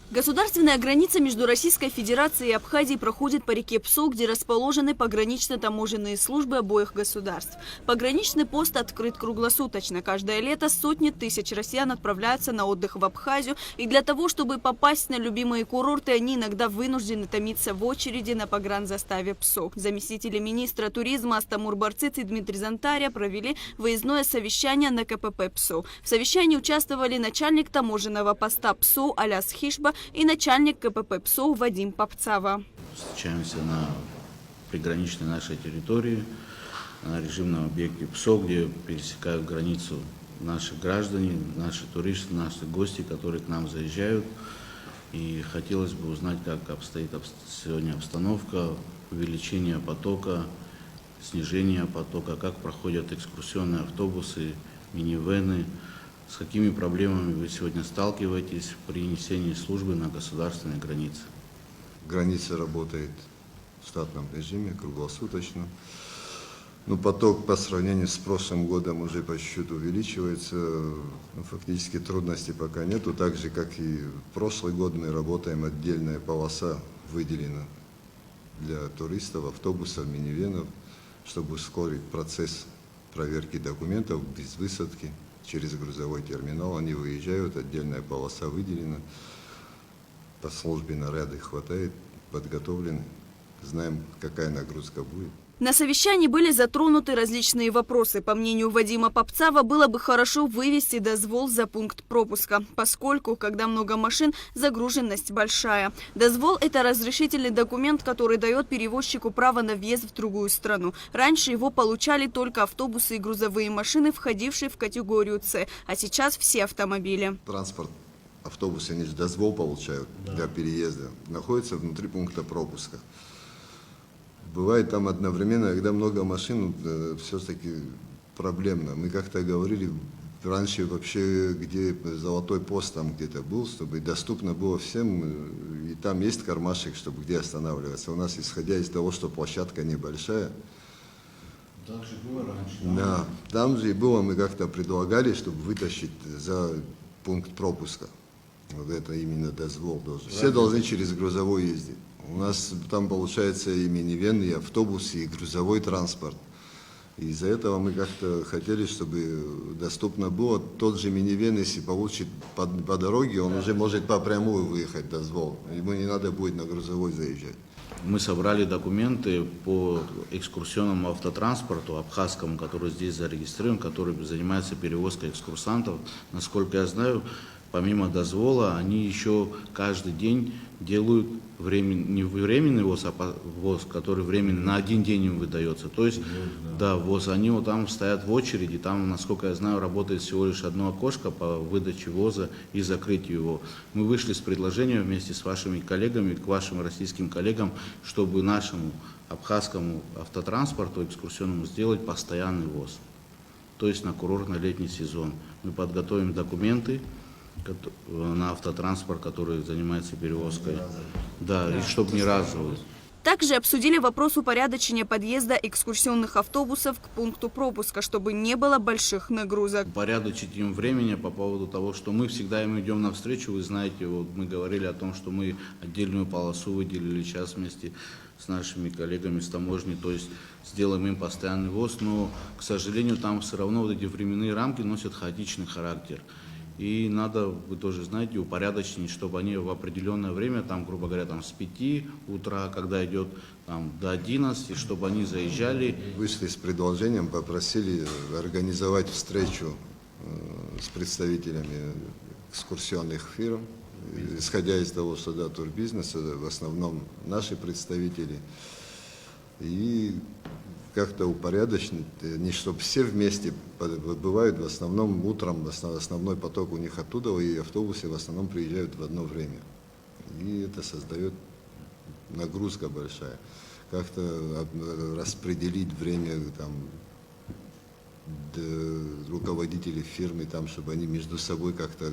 Государственная граница между Российской Федерацией и Абхазией проходит по реке Псо, где расположены погранично-таможенные службы обоих государств. Пограничный пост открыт круглосуточно. Каждое лето сотни тысяч россиян отправляются на отдых в Абхазию. И для того, чтобы попасть на любимые курорты, они иногда вынуждены томиться в очереди на погранзаставе Псо. Заместители министра туризма Астамур Барцыц и Дмитрий Зантаря провели выездное совещание на КПП Псо. В совещании участвовали начальник таможенного поста Псо Аляс Хишба и начальник КПП Псо Вадим Попцава. Встречаемся на приграничной нашей территории, на режимном объекте ПСО, где пересекают границу наши граждане, наши туристы, наши гости, которые к нам заезжают. И хотелось бы узнать, как обстоит сегодня обстановка, увеличение потока, снижение потока, как проходят экскурсионные автобусы, минивэны. С какими проблемами вы сегодня сталкиваетесь при несении службы на государственной границе? Граница работает в штатном режиме, круглосуточно. Но поток по сравнению с прошлым годом уже по чуть-чуть увеличивается. Фактически трудностей пока нету. Так же, как и в прошлый год, мы работаем, отдельная полоса выделена для туристов, автобусов, минивенов, чтобы ускорить процесс проверки документов без высадки. Через грузовой терминал они выезжают, отдельная полоса выделена, по службе наряды хватает, подготовлены, знаем, какая нагрузка будет. На совещании были затронуты различные вопросы. По мнению Вадима Попцава, было бы хорошо вывести дозвол за пункт пропуска, поскольку, когда много машин, загруженность большая. Дозвол – это разрешительный документ, который дает перевозчику право на въезд в другую страну. Раньше его получали только автобусы и грузовые машины, входившие в категорию С, а сейчас все автомобили. Транспорт, автобусы, они же дозвол получают для переезда, находятся внутри пункта пропуска. Бывает там одновременно, когда много машин, все-таки проблемно. Мы как-то говорили, раньше вообще, где золотой пост там где-то был, чтобы доступно было всем, и там есть кармашек, чтобы где останавливаться. У нас, исходя из того, что площадка небольшая. Так же было раньше. Да, там же и было, мы как-то предлагали, чтобы вытащить за пункт пропуска. Вот это именно дозвол должен. Все должны через грузовой ездить. У нас там получается и минивэн, и автобус, и грузовой транспорт. Из-за этого мы как-то хотели, чтобы доступно было. Тот же минивэн, если получит по дороге, он уже может по прямую выехать, дозвол. Ему не надо будет на грузовой заезжать. Мы собрали документы по экскурсионному автотранспорту абхазскому, который здесь зарегистрирован, который занимается перевозкой экскурсантов. Насколько я знаю, помимо дозвола, они еще каждый день делают не временный ВОЗ, а ВОЗ, который временно на один день им выдается. То есть, да, ВОЗ, они вот там стоят в очереди, там, насколько я знаю, работает всего лишь одно окошко по выдаче ВОЗа и закрытию его. Мы вышли с предложением вместе с вашими коллегами, к вашим российским коллегам, чтобы нашему абхазскому автотранспорту экскурсионному сделать постоянный ВОЗ. То есть на курортно-летний сезон. Мы подготовим документы на автотранспорт, который занимается перевозкой. Да, и чтобы не разовый. Также обсудили вопрос упорядочения подъезда экскурсионных автобусов к пункту пропуска, чтобы не было больших нагрузок. Упорядочить им времени по поводу того, что мы всегда им идем навстречу. Вы знаете, вот мы говорили о том, что мы отдельную полосу выделили сейчас вместе с нашими коллегами с таможни, то есть сделаем им постоянный ВОЗ, но, к сожалению, там все равно вот эти временные рамки носят хаотичный характер. И надо, вы тоже знаете, упорядочить, чтобы они в определенное время, там, грубо говоря, там, с 5 утра, когда идет там, до 11, чтобы они заезжали. Вышли с предложением, попросили организовать встречу с представителями экскурсионных фирм, исходя из того, что да, турбизнеса, в основном наши представители, и как-то упорядочить, не чтобы все вместе бывают, в основном утром, основной поток у них оттуда, и автобусы в основном приезжают в одно время. И это создает нагрузка большая. Как-то распределить время там, руководителей фирмы, там, чтобы они между собой как-то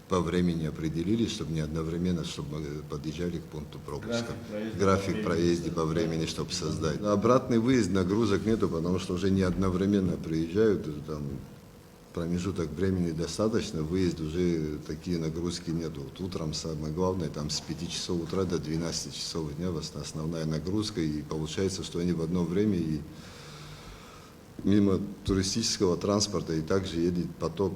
по времени определились, чтобы не одновременно, чтобы подъезжали к пункту пропуска. График проезда по времени, чтобы создать. Обратный выезд, нагрузок нету, потому что уже не одновременно приезжают, там промежуток времени достаточно, выезд уже такие нагрузки нету. Вот утром самое главное, там с 5 часов утра до 12 часов дня основная нагрузка, и получается, что они в одно время и мимо туристического транспорта и также едет поток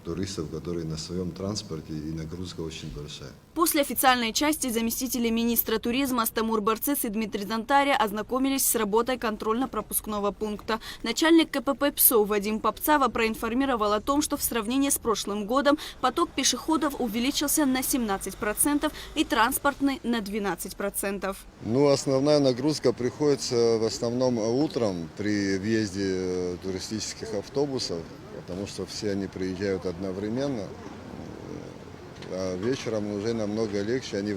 туристов, которые на своем транспорте, и нагрузка очень большая. После официальной части заместители министра туризма Стамур Барцис и Дмитрий Зантаря ознакомились с работой контрольно-пропускного пункта. Начальник КПП ПСО Вадим Попцава проинформировал о том, что в сравнении с прошлым годом поток пешеходов увеличился на 17% и транспортный на 12%. Ну, основная нагрузка приходится в основном утром при въезде туристических автобусов, потому что все они приезжают одновременно, а вечером уже намного легче, они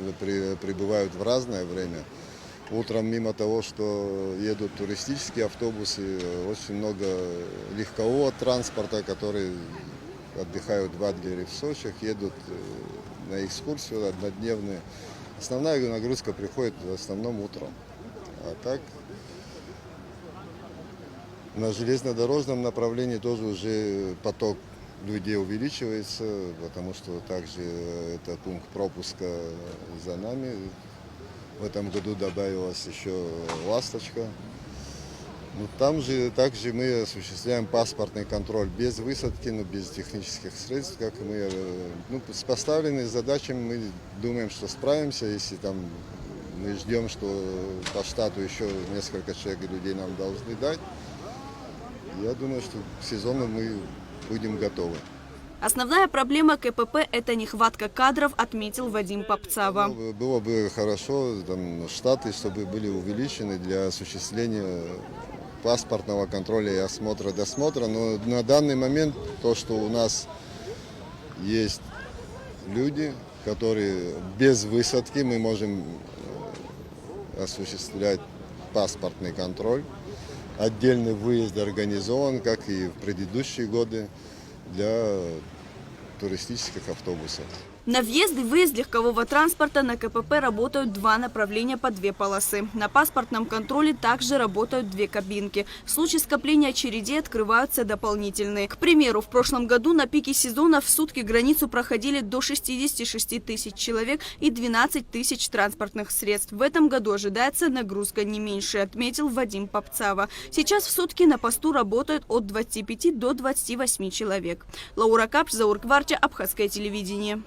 прибывают в разное время. Утром, мимо того, что едут туристические автобусы, очень много легкового транспорта, которые отдыхают в Адлере, в Сочи, едут на экскурсию однодневную. Основная нагрузка приходит в основном утром. А так на железнодорожном направлении тоже уже поток людей увеличивается, потому что также это пункт пропуска за нами. В этом году добавилась еще «Ласточка». Ну, там же также мы осуществляем паспортный контроль без высадки, но без технических средств. Как мы, с поставленными задачами мы думаем, что справимся, если там мы ждем, что по штату еще несколько человек людей нам должны дать. Я думаю, что к сезону мы будем готовы. Основная проблема КПП – это нехватка кадров, отметил Вадим Попцава. Было бы хорошо, там, штаты, чтобы были увеличены для осуществления паспортного контроля и осмотра-досмотра. Но на данный момент то, что у нас есть люди, которые без высадки мы можем осуществлять паспортный контроль. Отдельный выезд организован, как и в предыдущие годы, для туристических автобусов. На въезд и выезд легкового транспорта на КПП работают два направления по 2 полосы. На паспортном контроле также работают 2 кабинки. В случае скопления очередей открываются дополнительные. К примеру, в прошлом году на пике сезона в сутки границу проходили до 66 тысяч человек и 12 тысяч транспортных средств. В этом году ожидается нагрузка не меньше, отметил Вадим Попцава. Сейчас в сутки на посту работают от 25 до 28 человек. Лаура Капш, Заур Кварча, Абхазское телевидение.